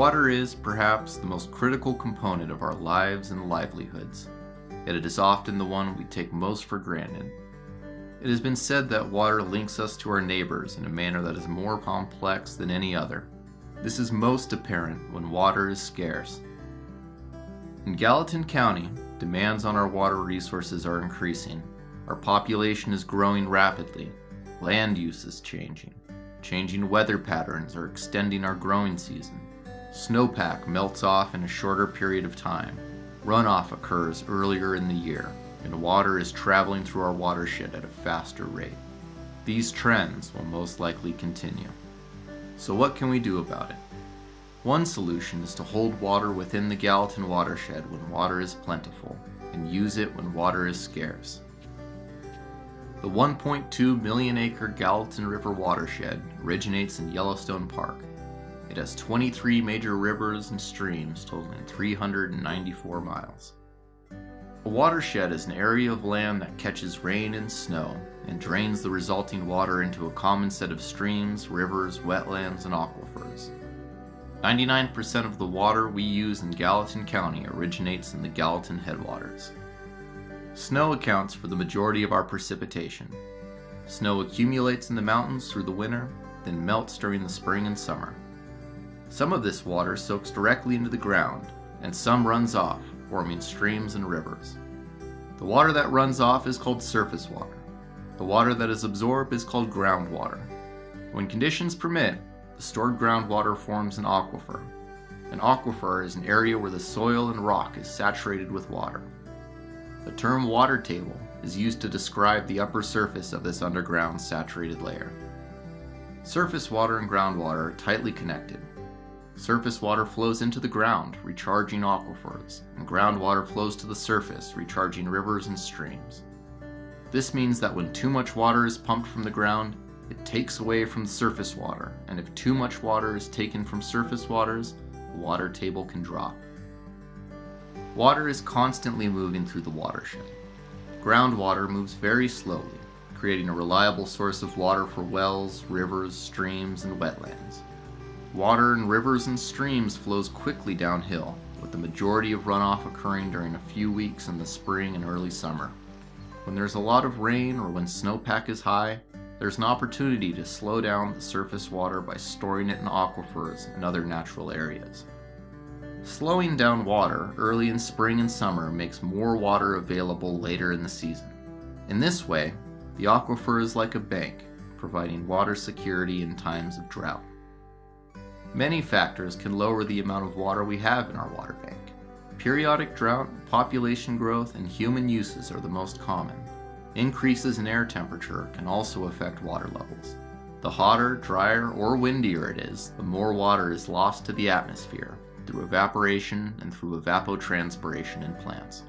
Water is, perhaps, the most critical component of our lives and livelihoods, yet it is often the one we take most for granted. It has been said that water links us to our neighbors in a manner that is more complex than any other. This is most apparent when water is scarce. In Gallatin County, demands on our water resources are increasing. Our population is growing rapidly. Land use is changing. Changing weather patterns are extending our growing season. Snowpack melts off in a shorter period of time. Runoff occurs earlier in the year, and water is traveling through our watershed at a faster rate. These trends will most likely continue. So what can we do about it? One solution is to hold water within the Gallatin watershed when water is plentiful, and use it when water is scarce. The 1.2 million acre Gallatin River watershed originates in Yellowstone Park. It has 23 major rivers and streams totaling 394 miles. A watershed is an area of land that catches rain and snow and drains the resulting water into a common set of streams, rivers, wetlands, and aquifers. 99% of the water we use in Gallatin County originates in the Gallatin headwaters. Snow accounts for the majority of our precipitation. Snow accumulates in the mountains through the winter, then melts during the spring and summer. Some of this water soaks directly into the ground, and some runs off, forming streams and rivers. The water that runs off is called surface water. The water that is absorbed is called groundwater. When conditions permit, the stored groundwater forms an aquifer. An aquifer is an area where the soil and rock is saturated with water. The term water table is used to describe the upper surface of this underground saturated layer. Surface water and groundwater are tightly connected. Surface water flows into the ground, recharging aquifers, and groundwater flows to the surface, recharging rivers and streams. This means that when too much water is pumped from the ground, it takes away from the surface water, and if too much water is taken from surface waters, the water table can drop. Water is constantly moving through the watershed. Groundwater moves very slowly, creating a reliable source of water for wells, rivers, streams, and wetlands. Water in rivers and streams flows quickly downhill, with the majority of runoff occurring during a few weeks in the spring and early summer. When there's a lot of rain or when snowpack is high, there's an opportunity to slow down the surface water by storing it in aquifers and other natural areas. Slowing down water early in spring and summer makes more water available later in the season. In this way, the aquifer is like a bank, providing water security in times of drought. Many factors can lower the amount of water we have in our water bank. Periodic drought, population growth, and human uses are the most common. Increases in air temperature can also affect water levels. The hotter, drier, or windier it is, the more water is lost to the atmosphere through evaporation and through evapotranspiration in plants.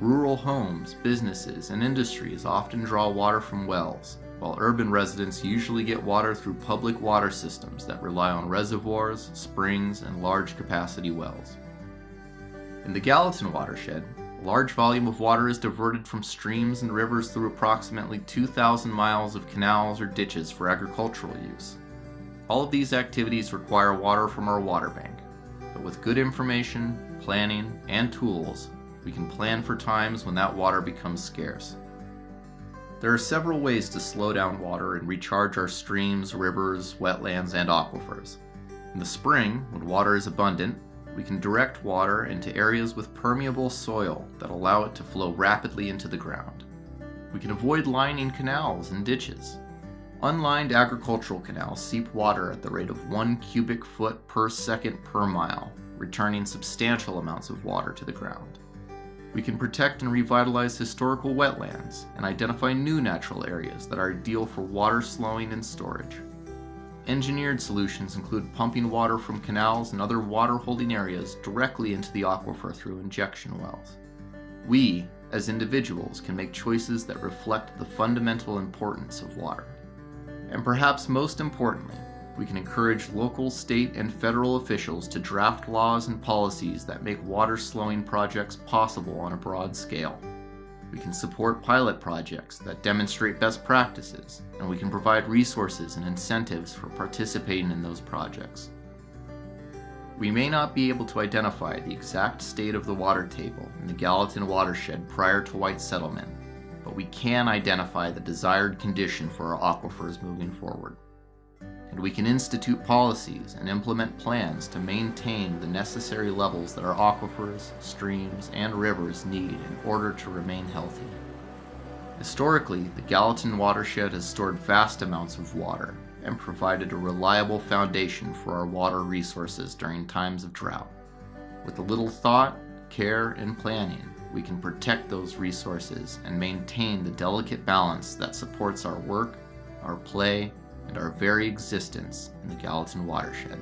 Rural homes, businesses, and industries often draw water from wells, while urban residents usually get water through public water systems that rely on reservoirs, springs, and large capacity wells. In the Gallatin watershed, a large volume of water is diverted from streams and rivers through approximately 2,000 miles of canals or ditches for agricultural use. All of these activities require water from our water bank, but with good information, planning, and tools, we can plan for times when that water becomes scarce. There are several ways to slow down water and recharge our streams, rivers, wetlands, and aquifers. In the spring, when water is abundant, we can direct water into areas with permeable soil that allow it to flow rapidly into the ground. We can avoid lining canals and ditches. Unlined agricultural canals seep water at the rate of 1 cubic foot per second per mile, returning substantial amounts of water to the ground. We can protect and revitalize historical wetlands and identify new natural areas that are ideal for water slowing and storage. Engineered solutions include pumping water from canals and other water-holding areas directly into the aquifer through injection wells. We, as individuals, can make choices that reflect the fundamental importance of water. And perhaps most importantly, we can encourage local, state, and federal officials to draft laws and policies that make water-slowing projects possible on a broad scale. We can support pilot projects that demonstrate best practices, and we can provide resources and incentives for participating in those projects. We may not be able to identify the exact state of the water table in the Gallatin watershed prior to white settlement, but we can identify the desired condition for our aquifers moving forward. And we can institute policies and implement plans to maintain the necessary levels that our aquifers, streams, and rivers need in order to remain healthy. Historically, the Gallatin watershed has stored vast amounts of water and provided a reliable foundation for our water resources during times of drought. With a little thought, care, and planning, we can protect those resources and maintain the delicate balance that supports our work, our play, and our very existence in the Gallatin watershed.